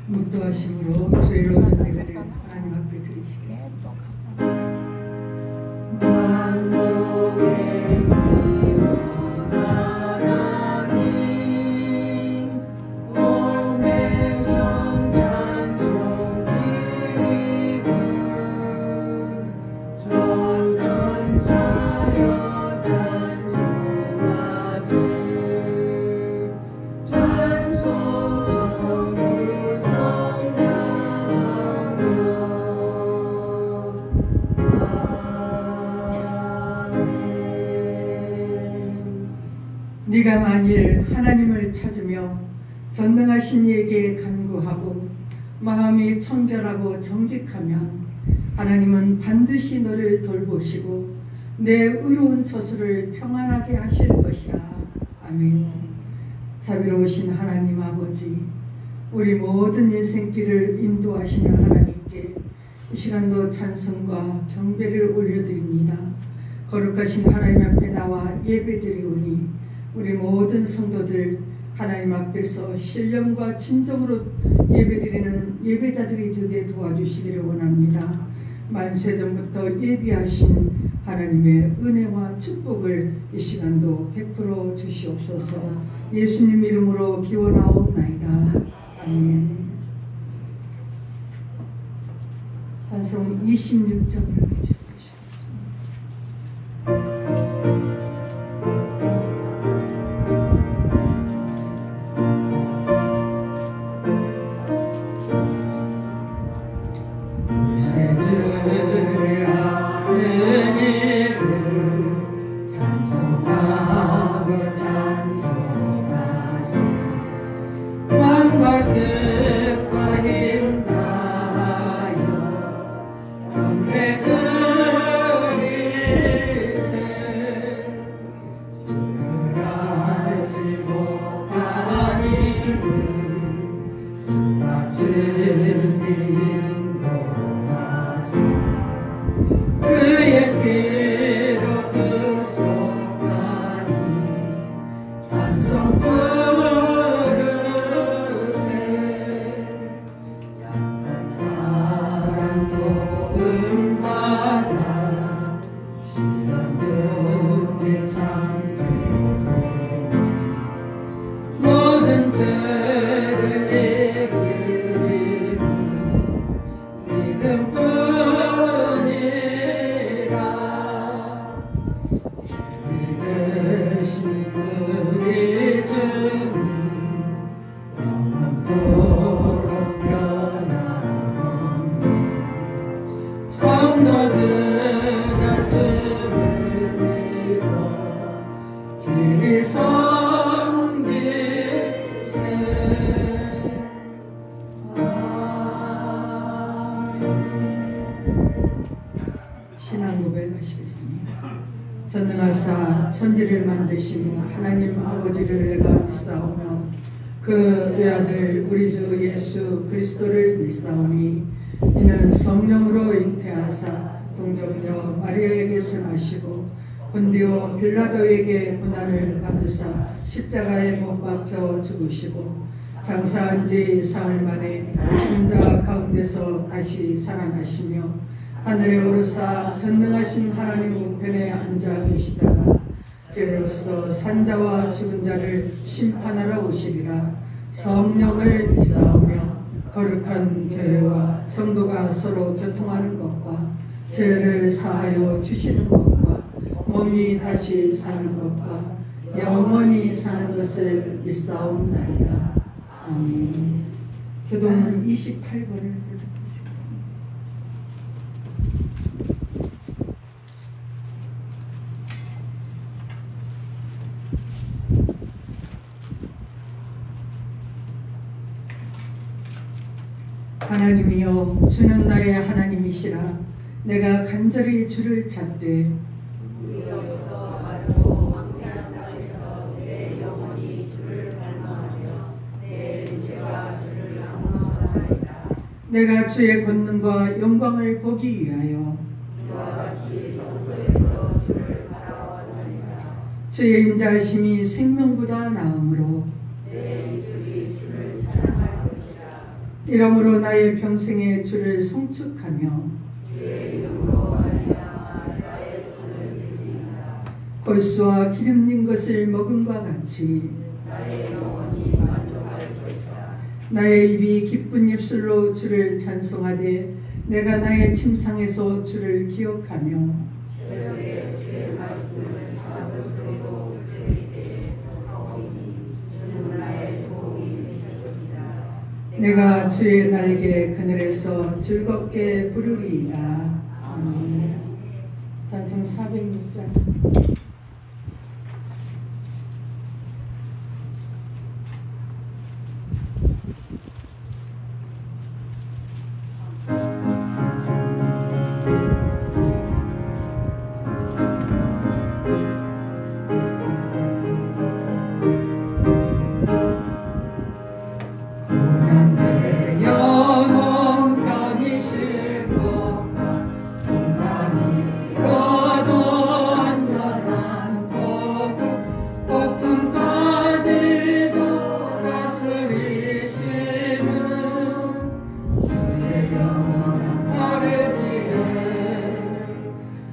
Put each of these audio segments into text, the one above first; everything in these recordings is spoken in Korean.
묵도하심으로 죄로 된 예배를 하나님 앞에 드리시겠습니다. 네가 만일 하나님을 찾으며 전능하신 이에게 간구하고 마음이 청결하고 정직하면 하나님은 반드시 너를 돌보시고 내 의로운 처소를 평안하게 하실 것이라. 아멘. 자비로우신 하나님 아버지, 우리 모든 인생길을 인도하시는 하나님께 이 시간도 찬송과 경배를 올려드립니다. 거룩하신 하나님 앞에 나와 예배드리오니 우리 모든 성도들 하나님 앞에서 신령과 진정으로 예배드리는 예배자들이 되게 도와주시기를 원합니다. 만세전부터 예비하신 하나님의 은혜와 축복을 이 시간도 베풀어 주시옵소서. 예수님 이름으로 기원하옵나이다. 아멘. 찬송 26절을 부르시겠습니다. 신앙 고백하시겠습니다. 전능하사 천지를 만드신 하나님 아버지를 내가 믿사오며 그 외아들 우리 주 예수 그리스도를 믿사오니 이는 성령으로 잉태하사 동정녀 마리아에게 선하시고 본디오 빌라도에게 고난을 받으사 십자가에 못 박혀 죽으시고 장사한 지 사흘 만에 죽은 자 가운데서 다시 살아나시며 하늘에 오르사 전능하신 하나님 우편에 앉아 계시다가 죄로서 산자와 죽은 자를 심판하러 오시리라. 성령을 믿사오며 거룩한 교회와 성도가 서로 교통하는 것과 죄를 사하여 주시는 것과 몸이 다시 사는 것과 영원히 사는 것을 믿사옵나이다. 아멘. 교도문 28번을 하나님이여 주는 나의 하나님이시라. 내가 간절히 주를 찾되 내 영혼이 주를 갈망하며 내 육체가 주를 낭망하나이다. 내가 주의 권능과 영광을 보기 위하여 이와 같이 성소에서 주를 바라보나이다. 주의 인자하심이 생명보다 나음으로 내 입술이 주를 찬양할 것이라. 이러므로 나의 평생에 주를 송축하며 주의 이름으로 말미암아 나의 손을 들리리라. 골수와 기름진 것을 먹음과 같이 나의 영혼이 만족할 것이다. 나의 입이 기쁜 입술로 주를 찬송하되 내가 나의 침상에서 주를 기억하며 새벽에 주의 말씀을 자주소리로 들을 때에 하오니 주는 나의 도움이 되셨습니다. 내가 주의 날개 그늘에서 즐겁게 부르리이다. 아멘. 찬송 406장.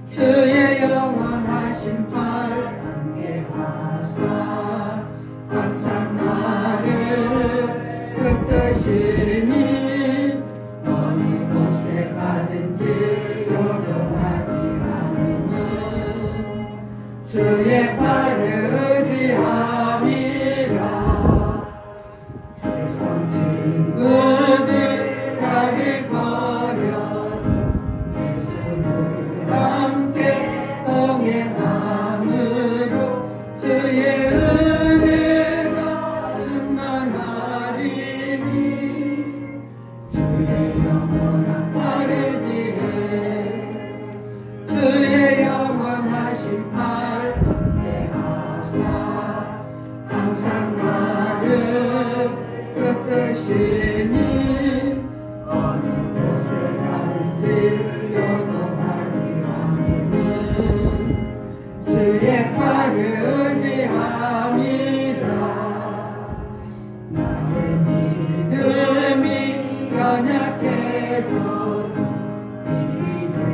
주의 영원하신 팔 함께하사 항상 나를 붙드시니 어느 곳에 가든지 요동하지 않으면 주의 팔을 의지함이라. 세상 친구들 나를 버려도 예수를 함께 동행함으로 주의 은혜가 충만하리니 주의 영원한 팔의지에 주의 영원하신 팔 함께하사 항상 나를 붙드시니 어느 곳에 가든지 요동하지 않으면 주의 팔을 의지함이라. 나의 믿음이 연약해져도 미래를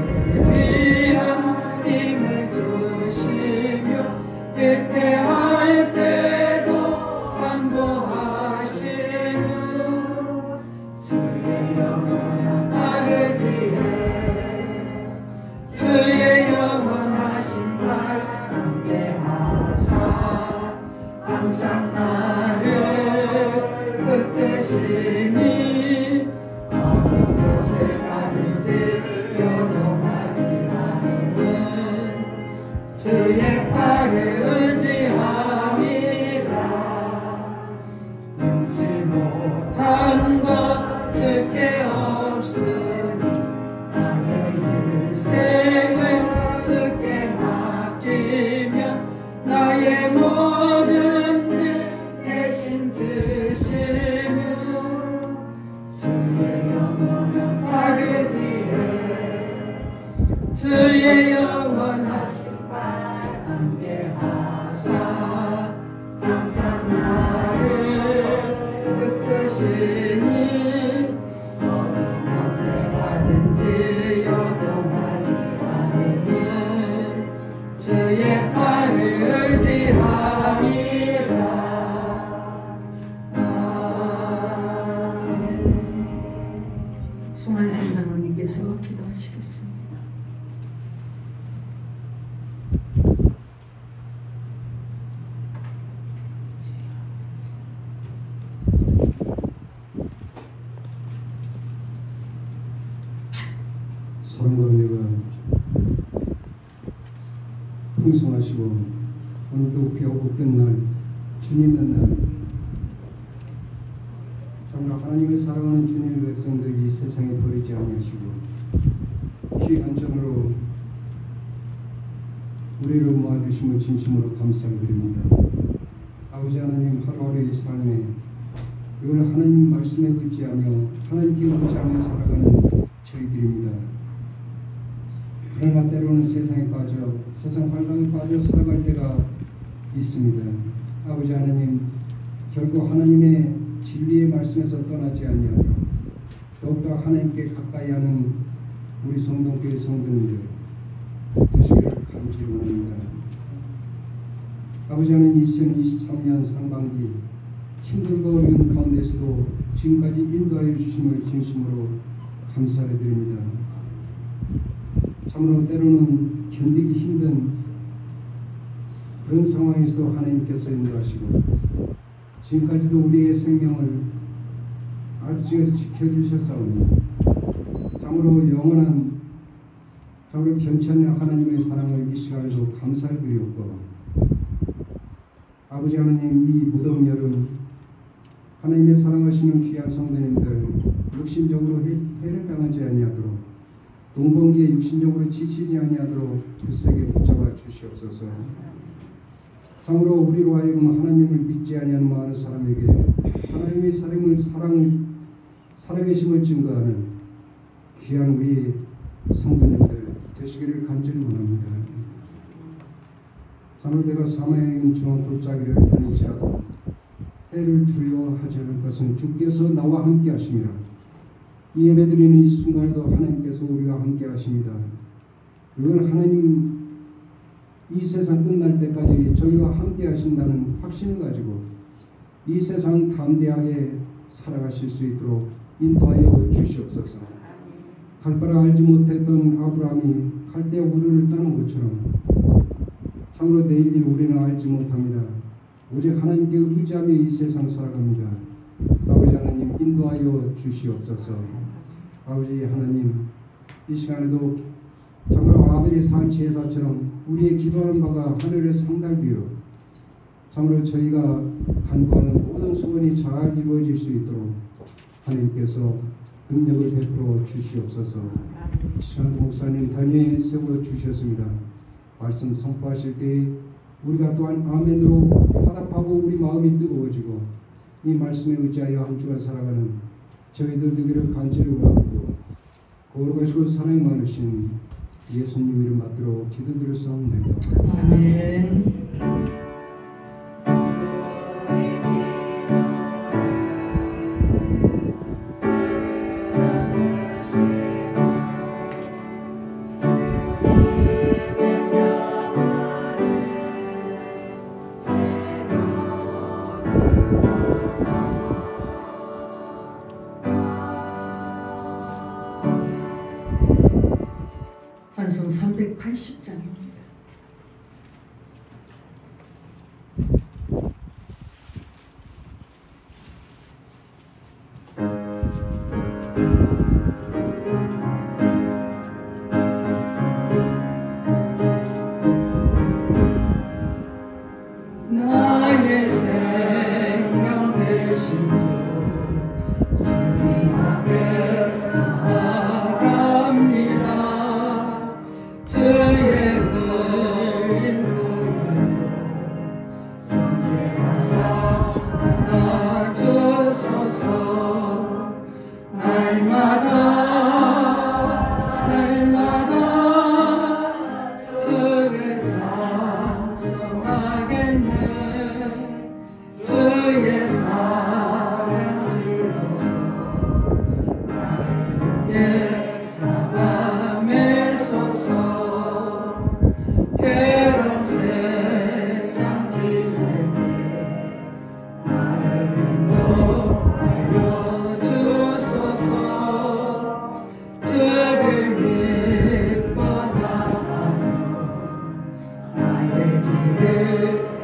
위한 힘을 주시며 위태할 때도 안보하시는 주의 영원한 팔의지에 주의 영원하신 팔 함께하사 항상 나를 붙드시니 어느 곳에 가든지 요동하지 않으면 주의 팔을 의지함이라. 능치 못한 것 주께 없으니 나의 일생을 주께 맡기면 나의 뭐든지 대신 주시는 주의 영원한 팔의지에 주의 영원하신 팔 함께하사 항상 나를 붙드시니 어느 곳에 가든지 요동하지 않으면 주의 팔을 의지함이라. 아멘. 송한생 장로님께서 기도하시겠습니다. 성령님은 풍성하시고 오늘도 귀하복된 날, 주님 있는 날, 정말 하나님의 사랑하는 주님의 백성들이 이 세상에 버리지 아니하시고 귀한 전으로 우리를 모아주심을 진심으로 감사드립니다. 아버지 하나님, 하루하루의 삶에 늘 하나님 말씀에 의지하며 하나님께 의지하며 살아가는 저희들입니다. 그러나 때로는 세상에 빠져 세상 환란에 빠져 살아갈 때가 있습니다. 아버지 하나님, 결코 하나님의 진리의 말씀에서 떠나지 아니하도록 더욱더 하나님께 가까이 하는 우리 성동교회 성도님들 되시기를 간절히 원합니다. 아버지 하나님, 2023년 상반기 힘들고 어려운 가운데서도 지금까지 인도하여 주심을 진심으로 감사를 드립니다. 참으로 때로는 견디기 힘든 그런 상황에서도 하나님께서 인도하시고 지금까지도 우리의 생명을 아직에서 지켜주셨사오니 참으로 영원한 참으로 변치 않는 하나님의 사랑을 이 시간에도 감사를 드렸고, 아버지 하나님, 이 무더운 여름 하나님의 사랑하시는 귀한 성도님들 육신적으로 해를 당하지 아니하도록, 동번기에 육신적으로 지치지 아니하도록 굳세게 붙잡아 주시옵소서. 참으로 우리로 하여금 하나님을 믿지 아니하는 많은 사람에게 하나님의 사랑을 살아계심을 증거하는 귀한 우리 성도님들 되시기를 간절히 원합니다. 참으로 내가 사망의 중한 골짜기를 다닐지라도 해를 두려워하지 않을 것은 주께서 나와 함께 하심이라. 이 예배드리는 이 순간에도 하나님께서 우리와 함께 하십니다. 이건 하나님 이 세상 끝날 때까지 저희와 함께 하신다는 확신을 가지고 이 세상 담대하게 살아가실 수 있도록 인도하여 주시옵소서. 갈 바를 알지 못했던 아브라함이 갈대아 우르를 떠난 것처럼 참으로 내일 우리는 알지 못합니다. 오직 하나님께 의지하며 이 세상 살아갑니다. 아버지 하나님, 인도하여 주시옵소서. 아버지 하나님, 이 시간에도 참으로 아벨의 산 제사처럼 우리의 기도하는 바가 하늘에 상달되어 참으로 저희가 간구하는 모든 소원이 잘 이루어질 수 있도록 하나님께서 능력을 베풀어 주시옵소서. 이 시간도 목사님 단위에 세워 주셨습니다. 말씀 선포하실 때 우리가 또한 아멘으로 화답하고 우리 마음이 뜨거워지고 이 말씀에 의지하여 한 주간 살아가는 저희들 되기를 간절히 원하고, 거룩하시고 사랑이 많으신 예수님 이름 받들어 기도드렸사옵나이다. 아멘. 찬송 380장입니다. 나의 생명 되신 주 주님 앞에 나아갑니다. 주의 흘린 보혈로 정결하사 받아주소서. 날마다 주를 찬송하겠네. 주의 사랑 주로서 나를 굳게 잡아 매소서. 괴로운 세상 지내게 나를 인도하여 주소서. 주를 믿고 나가면 나의 길을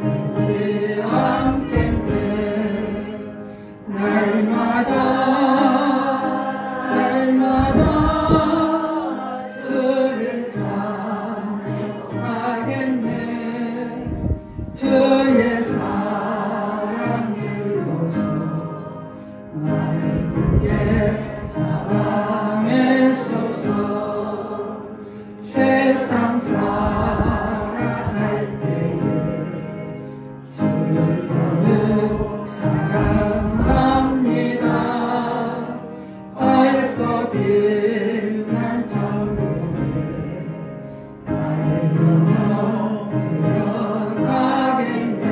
잊지 않겠네. 날마다 주를 찬송하겠네. 주의 사랑 둘러서 나를 굳게 잡아 매소서. 세상 살아갈 때에 주를 더욱 사랑합니다. 발걸음만 천국에 나의 영혼 들어가겠네.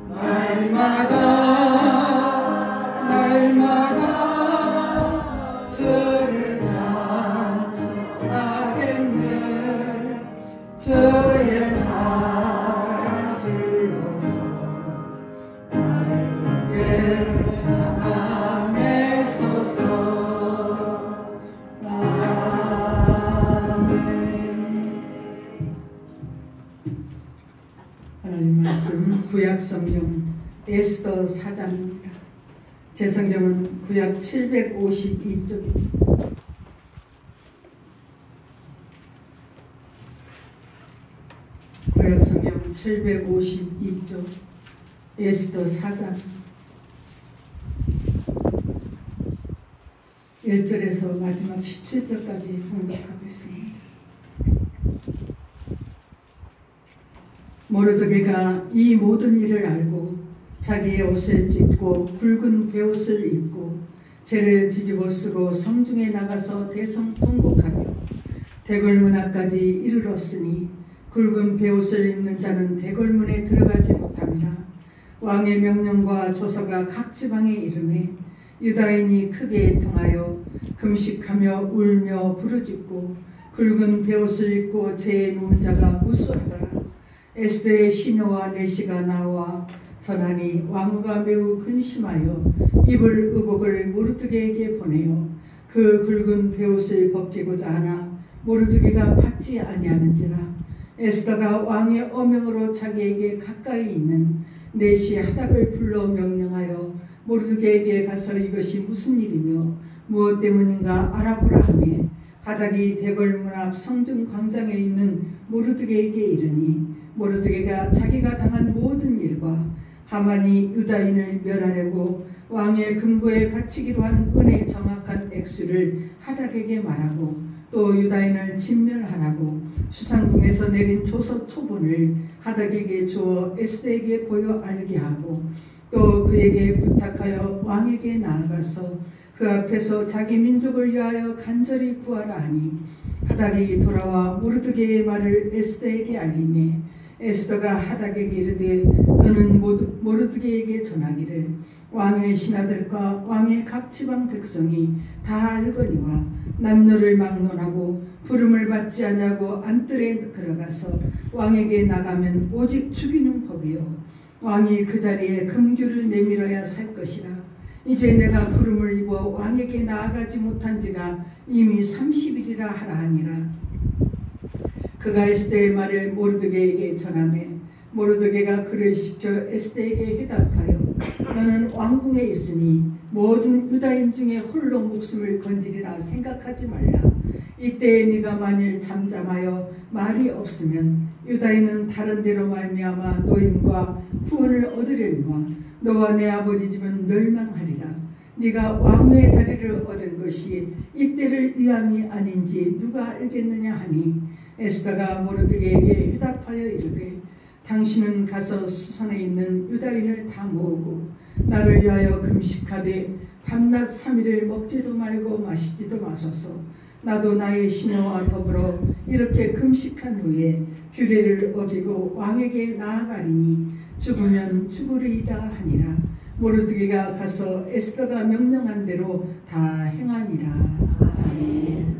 날마다 구약 성경 에스더 4장입니다. 제 성경은 구약 752쪽입니다. 구약 성경 752쪽 에스더 4장 1절에서 마지막 17절까지 봉독하겠습니다. 모르드게가 이 모든 일을 알고 자기의 옷을 찢고 굵은 베옷을 입고 재를 뒤집어 쓰고 성중에 나가서 대성통곡하며 대궐문 앞까지 이르렀으니 굵은 베옷을 입는 자는 대궐문에 들어가지 못함이라. 왕의 명령과 조서가 각 지방에 이르매 유다인이 크게 애통하여 금식하며 울며 부르짖고 굵은 베옷을 입고 재에 누운 자가 무수하더라. 에스더의 시녀와 내시가 나와 전하니 왕후가 매우 근심하여 입을 의복을 모르드게에게 보내어 그 굵은 베옷을 벗기고자 하나 모르드게가 받지 아니하는지라. 에스더가 왕의 어명으로 자기에게 가까이 있는 내시 하닥을 불러 명령하여 모르드게에게 가서 이것이 무슨 일이며 무엇 때문인가 알아보라 하며 하닥이 대궐문 앞 성중 광장에 있는 모르드게에게 이르니 모르드게가 자기가 당한 모든 일과 하만이 유다인을 멸하려고 왕의 금고에 바치기로 한 은의 정확한 액수를 하닥에게 말하고 또 유다인을 진멸하라고 수상궁에서 내린 조서 초본을 하닥에게 주어 에스더에게 보여 알게 하고 또 그에게 부탁하여 왕에게 나아가서 그 앞에서 자기 민족을 위하여 간절히 구하라 하니 하닥이 돌아와 모르드게의 말을 에스더에게 알리매 에스더가 하닥에게 이르되 너는 모르드게에게 전하기를 왕의 신하들과 왕의 각 지방 백성이 다 알거니와 남녀를 막론하고 부름을 받지 아니하고 안뜰에 들어가서 왕에게 나가면 오직 죽이는 법이요 왕이 그 자리에 금규를 내밀어야 살 것이라. 이제 내가 부름을 입어 왕에게 나아가지 못한 지가 이미 30일이라 하라 하니라. 그가 에스더의 말을 모르드게에게 전하매 모르드게가 그를 시켜 에스더에게 회답하여 너는 왕궁에 있으니 모든 유다인 중에 홀로 목숨을 건지리라 생각하지 말라. 이때에 네가 만일 잠잠하여 말이 없으면 유다인은 다른 데로 말미암아 노임과 구원을 얻으려니와 너와 내 아버지 집은 멸망하리라. 네가 왕의 자리를 얻은 것이 이때를 위함이 아닌지 누가 알겠느냐 하니 에스더가 모르드게에게 회답하여 이르되 당신은 가서 수산에 있는 유다인을 다 모으고 나를 위하여 금식하되 밤낮 3일을 먹지도 말고 마시지도 마소서. 나도 나의 시녀와 더불어 이렇게 금식한 후에 규례를 어기고 왕에게 나아가리니 죽으면 죽으리이다 하니라. 모르드게가 가서 에스더가 명령한 대로 다 행하니라. 아멘.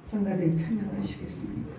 성가대 찬양하시겠습니다.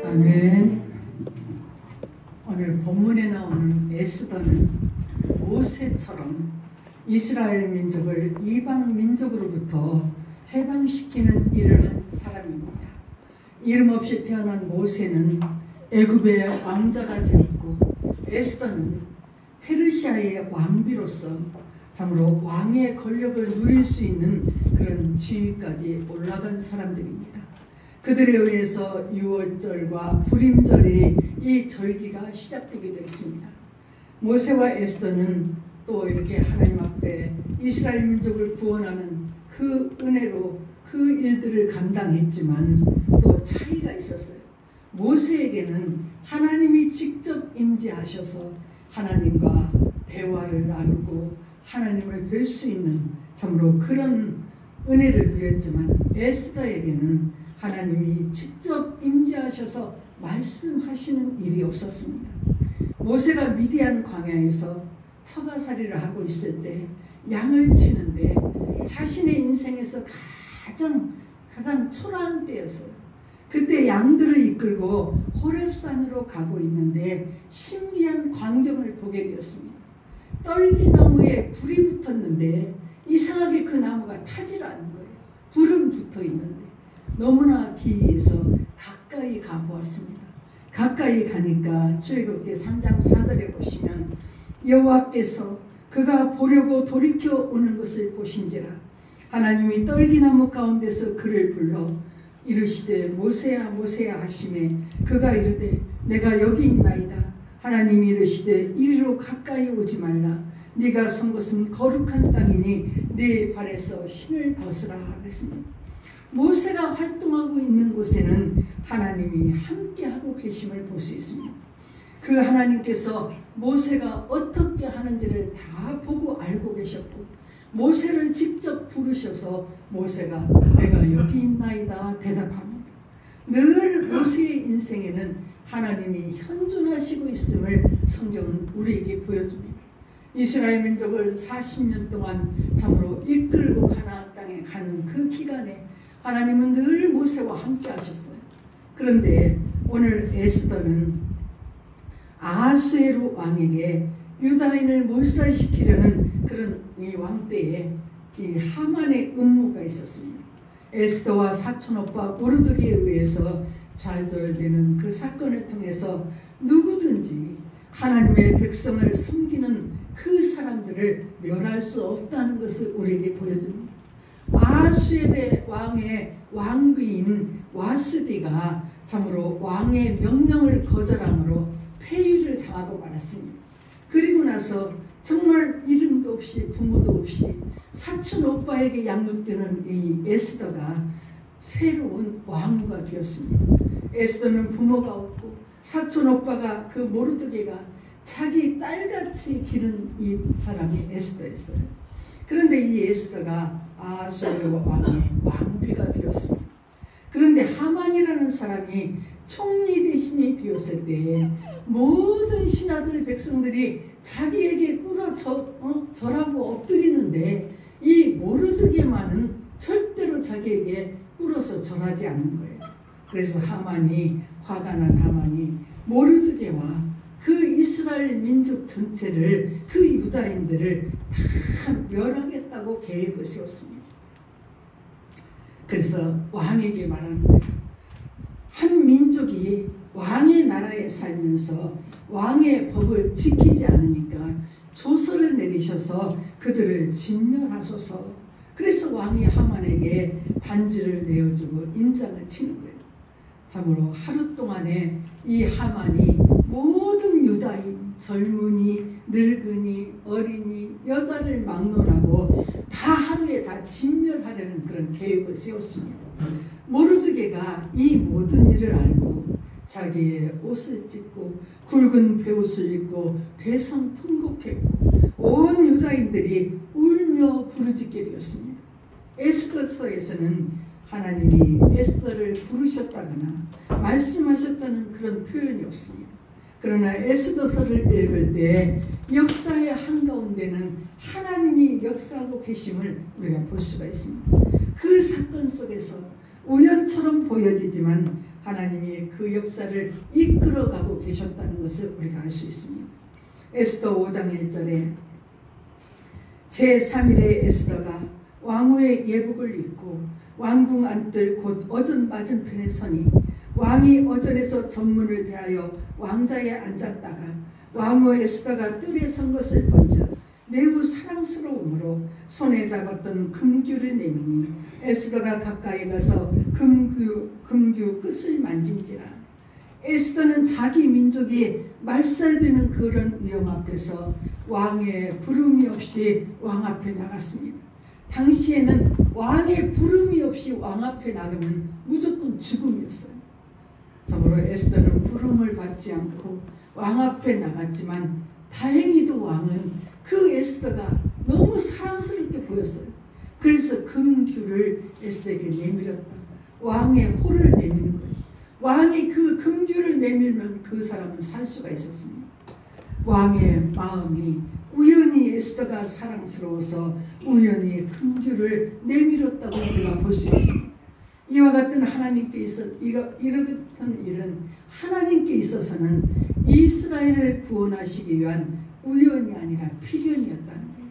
아멘. 오늘 본문에 나오는 에스더는 모세처럼 이스라엘 민족을 이방 민족으로부터 해방시키는 일을 한 사람입니다. 이름 없이 태어난 모세는 애굽의 왕자가 되었고, 에스더는 페르시아의 왕비로서 참으로 왕의 권력을 누릴 수 있는 그런 지위까지 올라간 사람들입니다. 그들에 의해서 유월절과 부림절이 이 절기가 시작되게 됐습니다. 모세와 에스더는 또 이렇게 하나님 앞에 이스라엘 민족을 구원하는 그 은혜로 그 일들을 감당했지만 또 차이가 있었어요. 모세에게는 하나님이 직접 임재하셔서 하나님과 대화를 나누고 하나님을 뵐 수 있는 참으로 그런 은혜를 누렸지만, 에스더에게는 하나님이 직접 임재하셔서 말씀하시는 일이 없었습니다. 모세가 미디안 광야에서 처가살이를 하고 있을 때 양을 치는데 자신의 인생에서 가장 초라한 때였어요. 그때 양들을 이끌고 호렙산으로 가고 있는데 신비한 광경을 보게 되었습니다. 떨기나무에 불이 붙었는데 이상하게 그 나무가 타질 않은 거예요. 불은 붙어 있는데 너무나 기이해서 가까이 가보았습니다. 가까이 가니까 출애굽기 3장 4절에 보시면 여호와께서 그가 보려고 돌이켜 오는 것을 보신지라 하나님이 떨기나무 가운데서 그를 불러 이르시되 모세야 모세야 하시매 그가 이르되 내가 여기 있나이다. 하나님이 이르시되 이리로 가까이 오지 말라. 네가 선 것은 거룩한 땅이니 네 발에서 신을 벗으라 그랬습니다. 모세가 활동하고 있는 곳에는 하나님이 함께하고 계심을 볼 수 있습니다. 그 하나님께서 모세가 어떻게 하는지를 다 보고 알고 계셨고, 모세를 직접 부르셔서 모세가 내가 여기 있나이다 대답합니다. 늘 모세의 인생에는 하나님이 현존하시고 있음을 성경은 우리에게 보여줍니다. 이스라엘 민족을 40년 동안 참으로 이끌고 가나안 땅에 가는 그 기간에 하나님은 늘 모세와 함께 하셨어요. 그런데 오늘 에스더는 아하수에로 왕에게 유다인을 몰살시키려는 그런 이 왕 때에 이 하만의 음모가 있었습니다. 에스더와 사촌오빠 모르드게에 의해서 좌절되는 그 사건을 통해서 누구든지 하나님의 백성을 섬기는 그 사람들을 멸할 수 없다는 것을 우리에게 보여줍니다. 아하수에르 왕의 왕비인 와스디가 참으로 왕의 명령을 거절함으로 폐위를 당하고 말았습니다. 그리고 나서 정말 이름도 없이 부모도 없이 사촌 오빠에게 양육되는 이 에스더가 새로운 왕후가 되었습니다. 에스더는 부모가 없고 사촌 오빠가 그 모르드게가 자기 딸같이 기른 이 사람이 에스더였어요. 그런데 이 에스더가 아하수에르 왕의 왕비가 되었습니다. 그런데 하만이라는 사람이 총리 대신이 되었을 때 모든 신하들 백성들이 자기에게 꿇어 절하고 엎드리는데 이 모르드게만은 절대로 자기에게 꿇어서 절하지 않는 거예요. 그래서 하만이 화가 난 하만이 모르드게와 그 이스라엘 민족 전체를 그 유다인들을 다 멸하겠다고 계획을 세웠습니다. 그래서 왕에게 말하는 거예요. 한 민족이 왕의 나라에 살면서 왕의 법을 지키지 않으니까 조서를 내리셔서 그들을 진멸하소서. 그래서 왕이 하만에게 반지를 내어주고 인장을 치는 거예요. 참으로 하루 동안에 이 하만이 모든 유다인 젊은이, 늙은이, 어린이, 여자를 막론하고 다 하루에 다 진멸하려는 그런 계획을 세웠습니다. 모르드게가 이 모든 일을 알고 자기의 옷을 찢고 굵은 베옷을 입고 대성통곡했고 온 유다인들이 울며 부르짖게 되었습니다. 에스더서에서는 하나님이 에스더를 부르셨다거나 말씀하셨다는 그런 표현이 없습니다. 그러나 에스더서를 읽을 때 역사의 한가운데는 하나님이 역사하고 계심을 우리가 볼 수가 있습니다. 그 사건 속에서 우연처럼 보여지지만 하나님이 그 역사를 이끌어가고 계셨다는 것을 우리가 알 수 있습니다. 에스더 5장 1절에 제3일에 에스더가 왕후의 예복을 입고 왕궁 안뜰 곧 어전 맞은편에 서니 왕이 어전에서 전문을 대하여 왕자에 앉았다가 왕후 에스더가 뜰에 선 것을 본즉 매우 사랑스러움으로 손에 잡았던 금규를 내미니 에스더가 가까이 가서 금규 끝을 만진지라. 에스더는 자기 민족이 말살되는 그런 위험 앞에서 왕의 부름이 없이 왕 앞에 나갔습니다. 당시에는 왕의 부름이 없이 왕 앞에 나가면 무조건 죽음이었어요. 참으로 에스더는 부름을 받지 않고 왕 앞에 나갔지만 다행히도 왕은 그 에스더가 너무 사랑스럽게 보였어요. 그래서 금규를 에스더에게 내밀었다. 왕의 호를 내미는 거예요. 왕이 그 금규를 내밀면 그 사람은 살 수가 있었습니다. 왕의 마음이 우연히 에스더가 사랑스러워서 우연히 금규를 내밀었다고 우리가 볼 수 있습니다. 이와 같은 이런 일은 하나님께 있어서는 이스라엘을 구원하시기 위한 우연이 아니라 필연이었다는 거예요.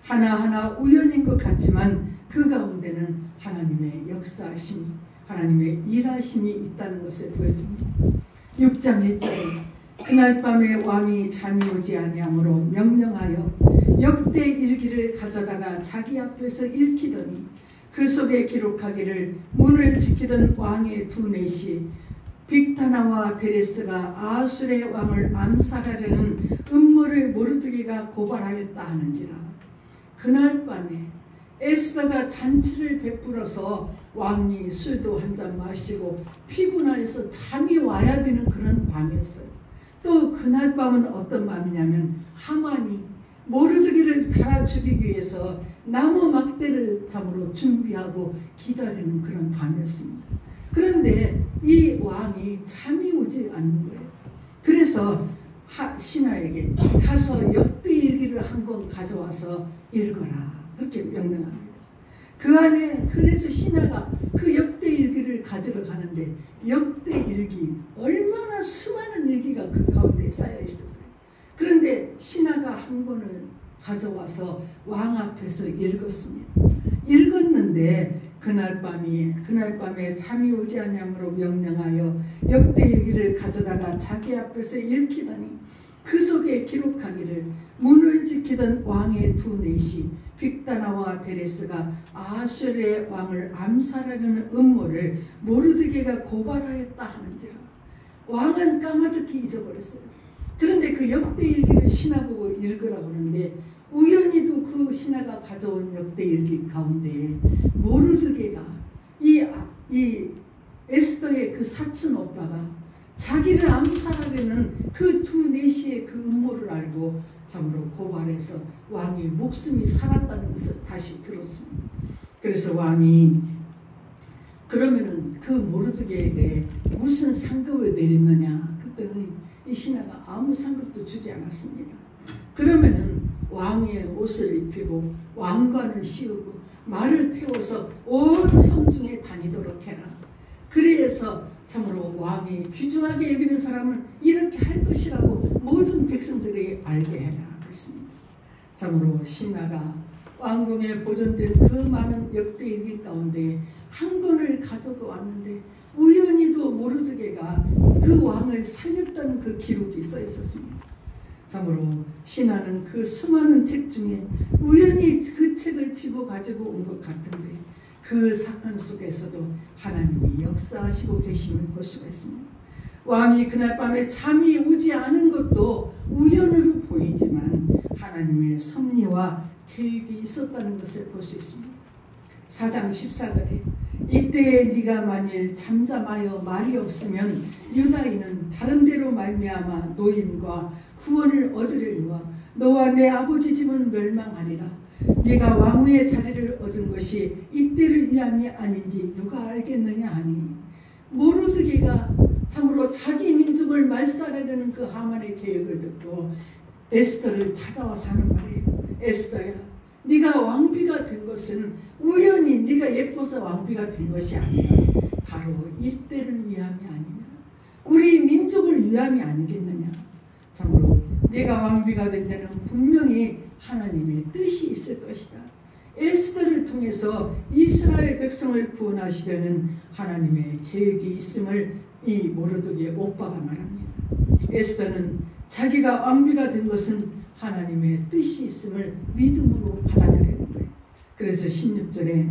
하나하나 우연인 것 같지만 그 가운데는 하나님의 역사하심, 하나님의 일하심이 있다는 것을 보여줍니다. 6장 1절에 그날 밤에 왕이 잠이 오지 아니하므로 명령하여 역대 일기를 가져다가 자기 앞에서 읽히더니 그 속에 기록하기를 문을 지키던 왕의 두 넷이 빅다나와 베레스가 아수르의 왕을 암살하려는 음모를 모르드게가 고발하였다 하는지라. 그날 밤에 에스더가 잔치를 베풀어서 왕이 술도 한잔 마시고 피곤해서 잠이 와야 되는 그런 밤이었어요. 또 그날 밤은 어떤 밤이냐면 하만이 모르드게를 갈아 죽이기 위해서 나무 막대를 참으로 준비하고 기다리는 그런 밤이었습니다. 그런데 이 왕이 잠이 오지 않는 거예요. 그래서 신하에게 가서 역대일기를 한 권 가져와서 읽어라, 그렇게 명령합니다. 그 안에 그래서 신하가 그 역대일기를 가지러 가는데 역대일기 얼마나 수많은 일기가 그 가운데 쌓여 있을까요? 그런데 신하가 한 권을 가져와서 왕 앞에서 읽었습니다. 읽었는데 그날 밤에 잠이 오지 않냐므로 명령하여 역대일기를 가져다가 자기 앞에서 읽히더니 그 속에 기록하기를 문을 지키던 왕의 두 넷이 빅다나와 베레스가 아수르의 왕을 암살하려는 음모를 모르드게가 고발하였다 하는지라. 왕은 까마득히 잊어버렸어요. 그런데 그 역대일기를 신하 보고 읽으라고 하는데 우연히도 그 신하가 가져온 역대일기 가운데 모르드게가 이 에스더의 그 사촌 오빠가 자기를 암살하려는 그 두 넷이의 그 음모를 알고 참으로 고발해서 왕의 목숨이 살았다는 것을 다시 들었습니다. 그래서 왕이 그러면은 그 모르드게에 대해 무슨 상급을 내리느냐. 그때는 이 신하가 아무 상급도 주지 않았습니다. 그러면은 왕의 옷을 입히고 왕관을 씌우고 말을 태워서 온 성중에 다니도록 해라. 그래서 참으로 왕이 귀중하게 여기는 사람은 이렇게 할 것이라고 모든 백성들에게 알게 해라 그랬습니다. 참으로 신하가 왕궁에 보존된 그 많은 역대일기 가운데 한 권을 가져가 왔는데 우연히도 모르드게가 그 왕을 살렸다는 그 기록이 써 있었습니다. 참으로 신하는 그 수많은 책 중에 우연히 그 책을 집어 가지고 온 것 같은데 그 사건 속에서도 하나님이 역사하시고 계심을 볼 수가 있습니다. 왕이 그날 밤에 잠이 오지 않은 것도 우연으로 보이지만 하나님의 섭리와 계획이 있었다는 것을 볼 수 있습니다. 4장 14절에 이때에 네가 만일 잠잠하여 말이 없으면 유다인은 다른 데로 말미암아 노임과 구원을 얻으려니와 너와 내 아버지 집은 멸망하리라. 네가 왕후의 자리를 얻은 것이 이때를 위함이 아닌지 누가 알겠느냐 하니 모르드게가 참으로 자기 민족을 말살하려는 그 하만의 계획을 듣고 에스더를 찾아와서 하는 말이에요. 에스더야, 네가 왕비가 된 것은 우연히 네가 예뻐서 왕비가 된 것이 아니라 바로 이때를 위함이 아니냐, 우리 민족을 위함이 아니겠느냐. 참으로 네가 왕비가 된 데는 분명히 하나님의 뜻이 있을 것이다. 에스더를 통해서 이스라엘 백성을 구원하시려는 하나님의 계획이 있음을 이 모르드게 오빠가 말합니다. 에스더는 자기가 왕비가 된 것은 하나님의 뜻이 있음을 믿음으로 받아들이는 거예요. 그래서 16절에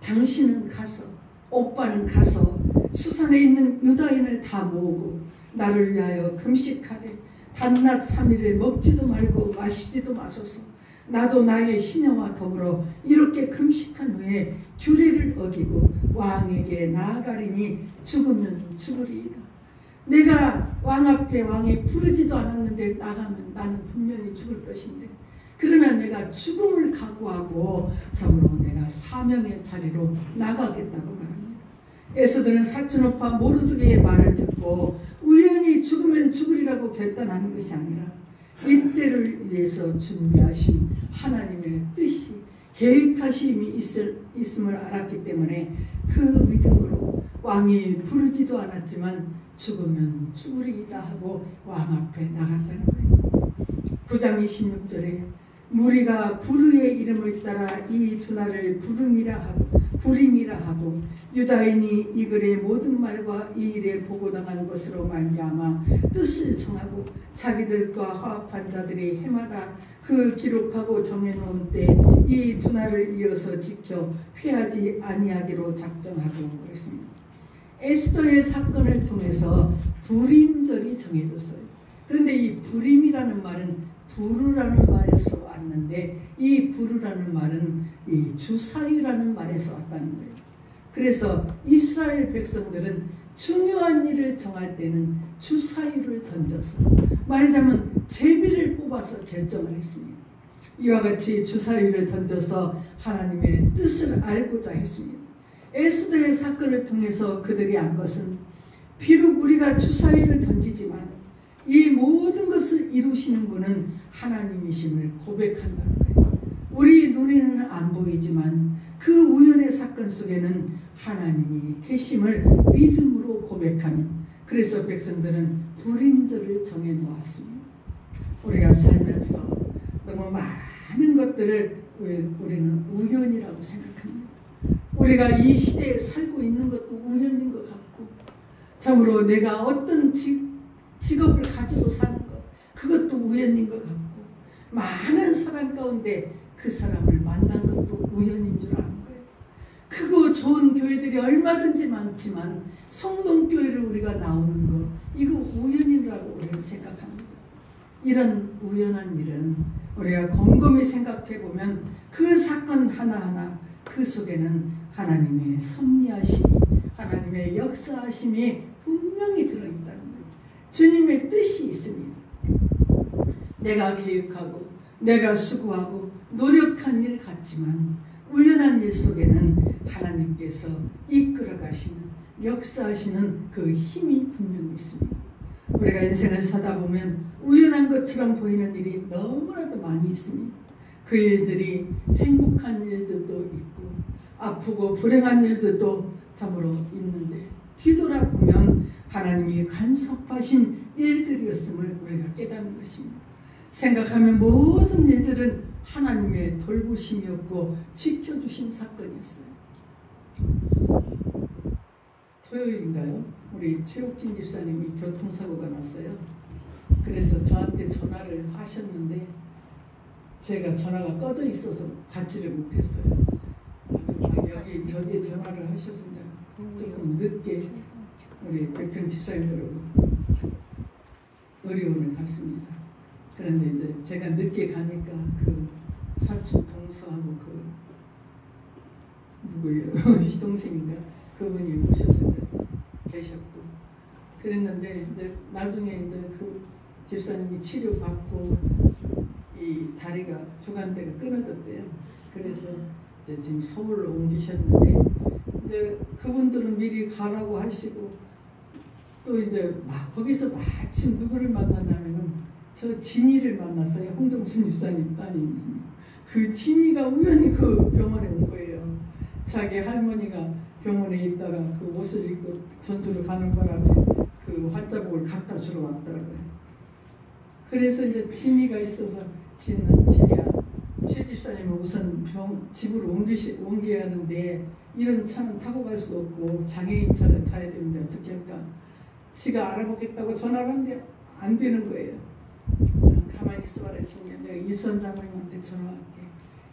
당신은 가서, 오빠는 가서 수산에 있는 유다인을 다 모으고 나를 위하여 금식하되 밤낮 3일을 먹지도 말고 마시지도 마소서. 나도 나의 시녀와 더불어 이렇게 금식한 후에 규례를 어기고 왕에게 나아가리니 죽으면 죽으리이다. 내가 왕 앞에 왕이 부르지도 않았는데 나가면 나는 분명히 죽을 것인데, 그러나 내가 죽음을 각오하고 참으로 내가 사명의 자리로 나가겠다고 말합니다. 에스더는 사촌오빠 모르드게의 말을 듣고 우연히 죽으면 죽으리라고 결단하는 것이 아니라 이때를 위해서 준비하신 하나님의 뜻이, 계획하심이 있음을 알았기 때문에 그 믿음으로 왕이 부르지도 않았지만 죽으면 죽으리이다 하고 왕 앞에 나간다는 거예요. 9장 26절에 무리가 부르의 이름을 따라 이 두나를 부림이라 하고 유다인이 이 글의 모든 말과 이 일에 보고당한 것으로 말미암아 뜻을 정하고 자기들과 화합한 자들이 해마다 그 기록하고 정해놓은 때 이 두나를 이어서 지켜 피하지 아니하기로 작정하고 그랬습니다. 에스더의 사건을 통해서 불임절이 정해졌어요. 그런데 이 불임이라는 말은 부르라는 말에서 왔는데 이 부르라는 말은 이 주사위라는 말에서 왔다는 거예요. 그래서 이스라엘 백성들은 중요한 일을 정할 때는 주사위를 던져서, 말하자면 제비를 뽑아서 결정을 했습니다. 이와 같이 주사위를 던져서 하나님의 뜻을 알고자 했습니다. 에스더의 사건을 통해서 그들이 안 것은 비록 우리가 주사위를 던지지만 이 모든 것을 이루시는 분은 하나님이심을 고백한다는 거예요. 우리 눈에는 안 보이지만 그 우연의 사건 속에는 하나님이 계심을 믿음으로 고백하는, 그래서 백성들은 불임절을 정해놓았습니다. 우리가 살면서 너무 많은 것들을 우리는 우연이라고 생각합니다. 우리가 이 시대에 살고 있는 것도 우연인 것 같고, 참으로 내가 어떤 직업을 가지고 사는 것, 그것도 우연인 것 같고, 많은 사람 가운데 그 사람을 만난 것도 우연인 줄 아는 거예요. 크고 좋은 교회들이 얼마든지 많지만 성동교회를 우리가 나오는 거, 이거 우연이라고 우리는 생각합니다. 이런 우연한 일은 우리가 곰곰이 생각해 보면 그 사건 하나하나 그 속에는 하나님의 섭리하심이, 하나님의 역사하심이 분명히 들어있다는 거예요. 주님의 뜻이 있습니다. 내가 계획하고 내가 수고하고 노력한 일 같지만 우연한 일 속에는 하나님께서 이끌어 가시는, 역사하시는 그 힘이 분명히 있습니다. 우리가 인생을 사다 보면 우연한 것처럼 보이는 일이 너무나도 많이 있습니다. 그 일들이 행복한 일들도 있고 아프고 불행한 일들도 참으로 있는데 뒤돌아보면 하나님이 간섭하신 일들이었음을 우리가 깨닫는 것입니다. 생각하면 모든 일들은 하나님의 돌보심이었고 지켜주신 사건이었어요. 토요일인가요? 우리 최옥진 집사님이 교통사고가 났어요. 그래서 저한테 전화를 하셨는데 제가 전화가 꺼져 있어서 받지를 못했어요. 여기 저기에 전화를 하셔서 조금 늦게 우리 백평 집사님 여러분 의료원을 갔습니다. 그런데 이제 제가 늦게 가니까 그 사촌 동서하고 그 누구예요? 시동생인가? 그분이 오셔서 계셨고 그랬는데 이제 나중에 이제 그 집사님이 치료받고 이 다리가 주간대가 끊어졌대요. 그래서 이제 지금 서울로 옮기셨는데 이제 그분들은 미리 가라고 하시고 또 이제 막 거기서 마침 누구를 만나냐면은 저 진이를 만났어요. 홍정순 집사님 따님. 그 진이가 우연히 그 병원에 온 거예요. 자기 할머니가 병원에 있다가 그 옷을 입고 전주로 가는 바람에 그 환자복을 갖다 주러 왔더라고요. 그래서 이제 진이가 있어서 진이가 최 집사님은 우선 집으로 옮겨야 하는데 이런 차는 타고 갈 수 없고 장애인 차를 타야 되는데 어떻게 할까? 지가 알아보겠다고 전화를 하는데 안 되는 거예요. 가만히 있어봐라 진이야. 내가 이수환 장모님한테 전화할게.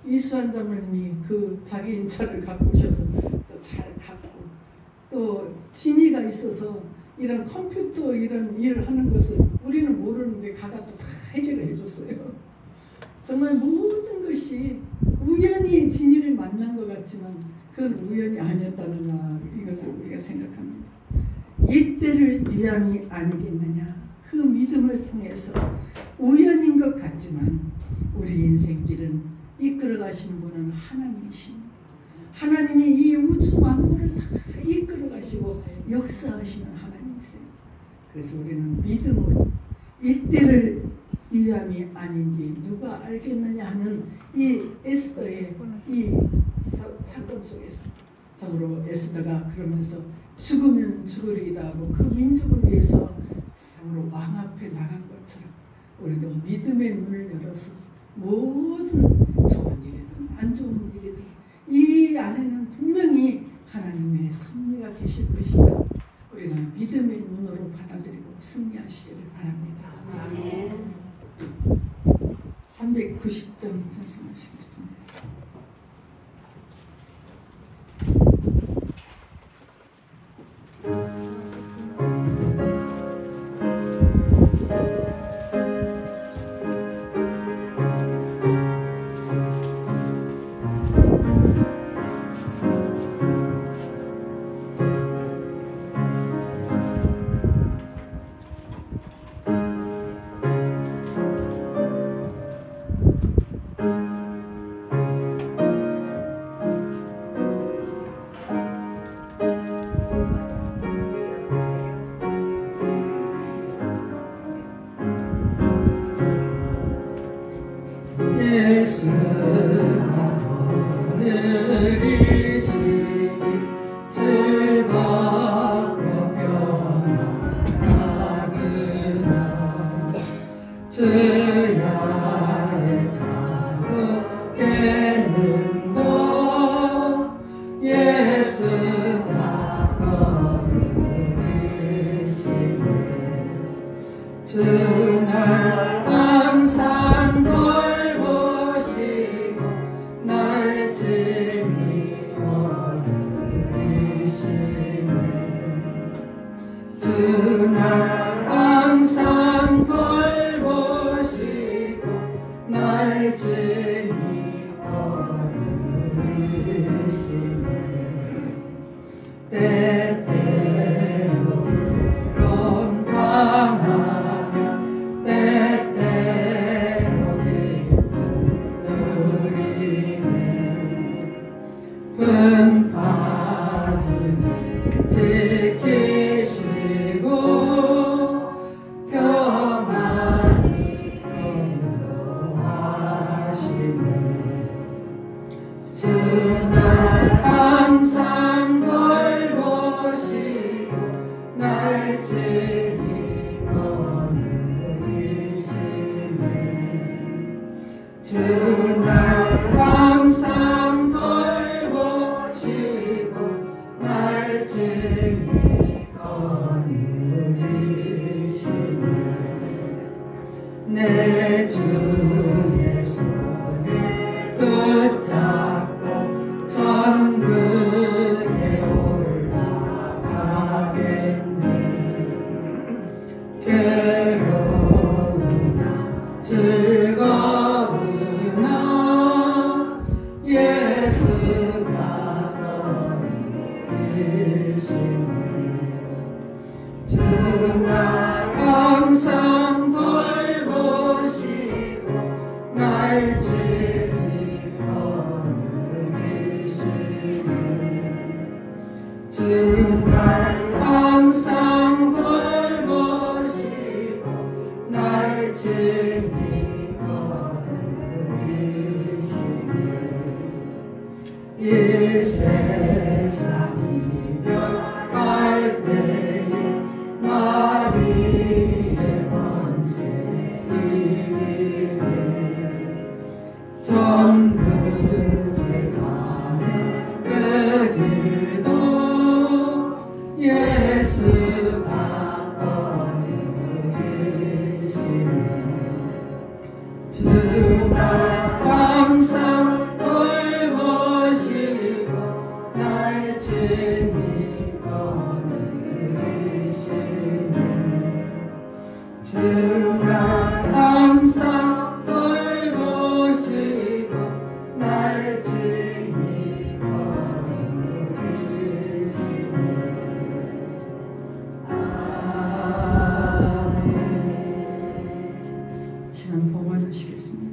이수환 장모님이 그 장애인 차를 갖고 오셔서 또 잘 갖고 또 진이가 있어서 이런 컴퓨터 이런 일을 하는 것을 우리는 모르는데 가가 또 다 해결을 해줬어요. 정말 모든 것이 우연히 진이를 만난 것 같지만 그건 우연이 아니었다는 이것을 우리가 생각합니다. 이때를 위함이 아니겠느냐. 그 믿음을 통해서 우연인 것 같지만 우리 인생길은 이끌어 가시는 분은 하나님이십니다. 하나님이 이 우주 만물을 다 이끌어 가시고 역사하시는 하나님이세요. 그래서 우리는 믿음으로 이때를 위함이 아닌지 누가 알겠느냐 하는 이 에스더의 이 사건 속에서 참으로 에스더가 그러면서 죽으면 죽으리이다 하고 그 민족을 위해서 참으로 왕 앞에 나간 것처럼 우리도 믿음의 문을 열어서 모든 좋은 일이든 안 좋은 일이든 이 안에는 분명히 하나님의 섭리가 계실 것이다. 우리가 믿음의 눈으로 받아들이고 승리하시기를 바랍니다. 아멘. 390점 찬송하시겠습니다. 즐거우나 예수가 죄를 거느리시네 주 날 항상 돌보시고 날 죄를 거느리시네 이 세상 이별할 때에 마리의 권세 이기네 전국에 가는 그들도 예수가 거느리시네 주 날 항상 돌보시고 날 죄를 거느리시네 주 날 항상 돌보시고 날 죄를 거느리시네 아멘. 시간 봉헌하시겠습니다.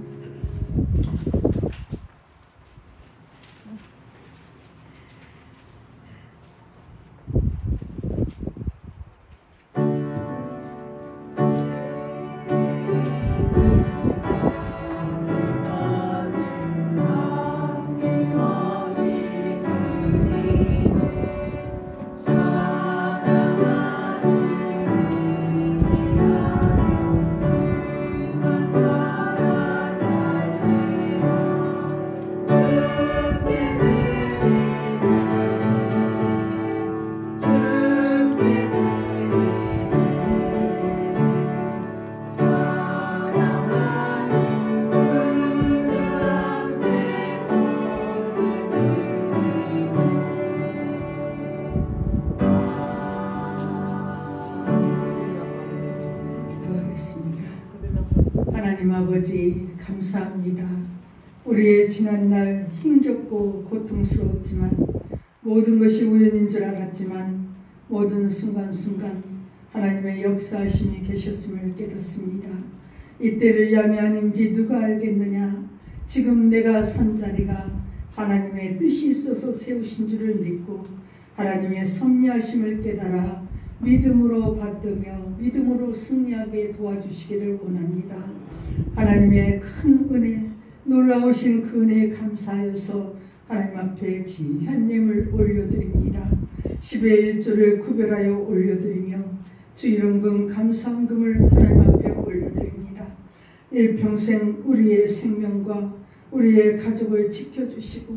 하나님 아버지 감사합니다. 우리의 지난날 힘겹고 고통스러웠지만 모든 것이 우연인 줄 알았지만 모든 순간순간 하나님의 역사하심이 계셨음을 깨닫습니다. 이때를 야매하는지 누가 알겠느냐. 지금 내가 선 자리가 하나님의 뜻이 있어서 세우신 줄을 믿고 하나님의 섭리하심을 깨달아 믿음으로 받들며 믿음으로 승리하게 도와주시기를 원합니다. 하나님의 큰 은혜, 놀라우신 그 은혜에 감사하여서 하나님 앞에 귀한 예물 올려드립니다. 10의 1조를 구별하여 올려드리며 주 이름금 감사함금을 하나님 앞에 올려드립니다. 일평생 우리의 생명과 우리의 가족을 지켜주시고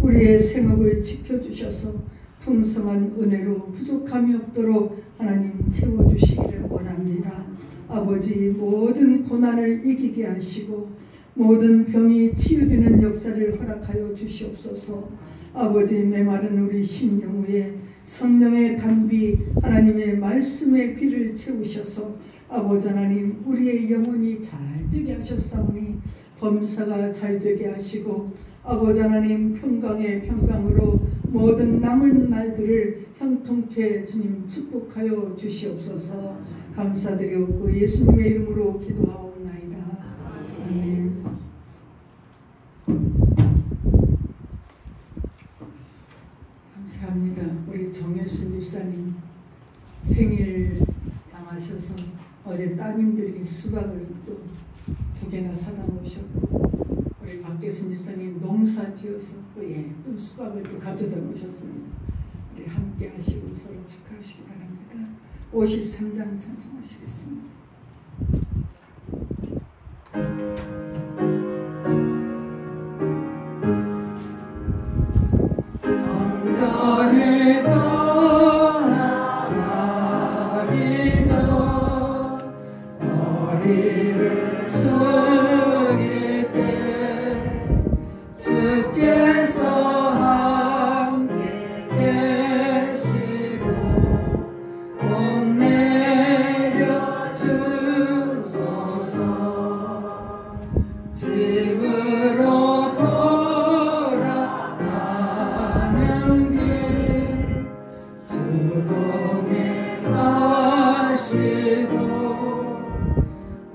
우리의 생업을 지켜주셔서 풍성한 은혜로 부족함이 없도록 하나님 채워주시기를 원합니다. 아버지 모든 고난을 이기게 하시고 모든 병이 치유되는 역사를 허락하여 주시옵소서. 아버지 메마른 우리 심령 위에 성령의 단비 하나님의 말씀의 비를 채우셔서 아버지 하나님 우리의 영혼이 잘되게 하셨사오니 범사가 잘되게 하시고 아버지 하나님 평강의 평강으로 모든 남은 날들을 형통케 주님 축복하여 주시옵소서. 감사드리옵고 예수님의 이름으로 기도하옵나이다. 아멘. 감사합니다. 우리 정혜순 집사님 생일 당하셔서 어제 따님들이 수박을 또 2개나 사다 놓으셨고 우리 박계순 집사님 농사 지어서 또 예쁜 수박을 또 가져다 놓으셨습니다. 우리 함께 하시고 서로 축하하시기 바랍니다. 53장 찬송하시겠습니다. 성전을 떠나가기 전 머리를 숙일 때 주께서 함께 계시고 온 내려 주소서. 집으로 돌아가는 길 주동에 가시고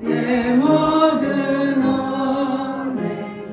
내 모든 언내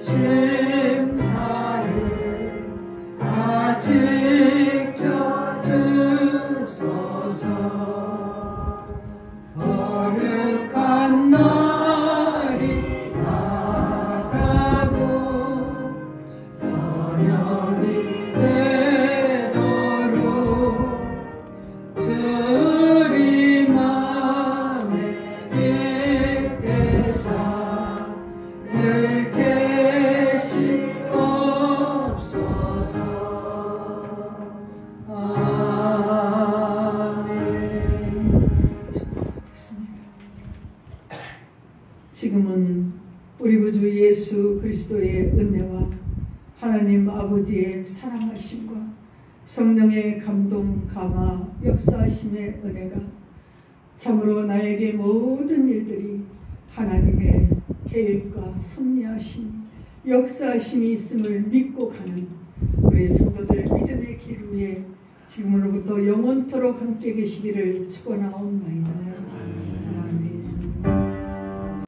지금은 우리 구주 예수 그리스도의 은혜와 하나님 아버지의 사랑하심과 성령의 감동, 감화, 역사하심의 은혜가 참으로 나에게 모든 일들이 하나님의 계획과 섭리하심, 역사하심이 있음을 믿고 가는 우리 성도들 믿음의 길 위에 지금으로부터 영원토록 함께 계시기를 축원하옵나이다.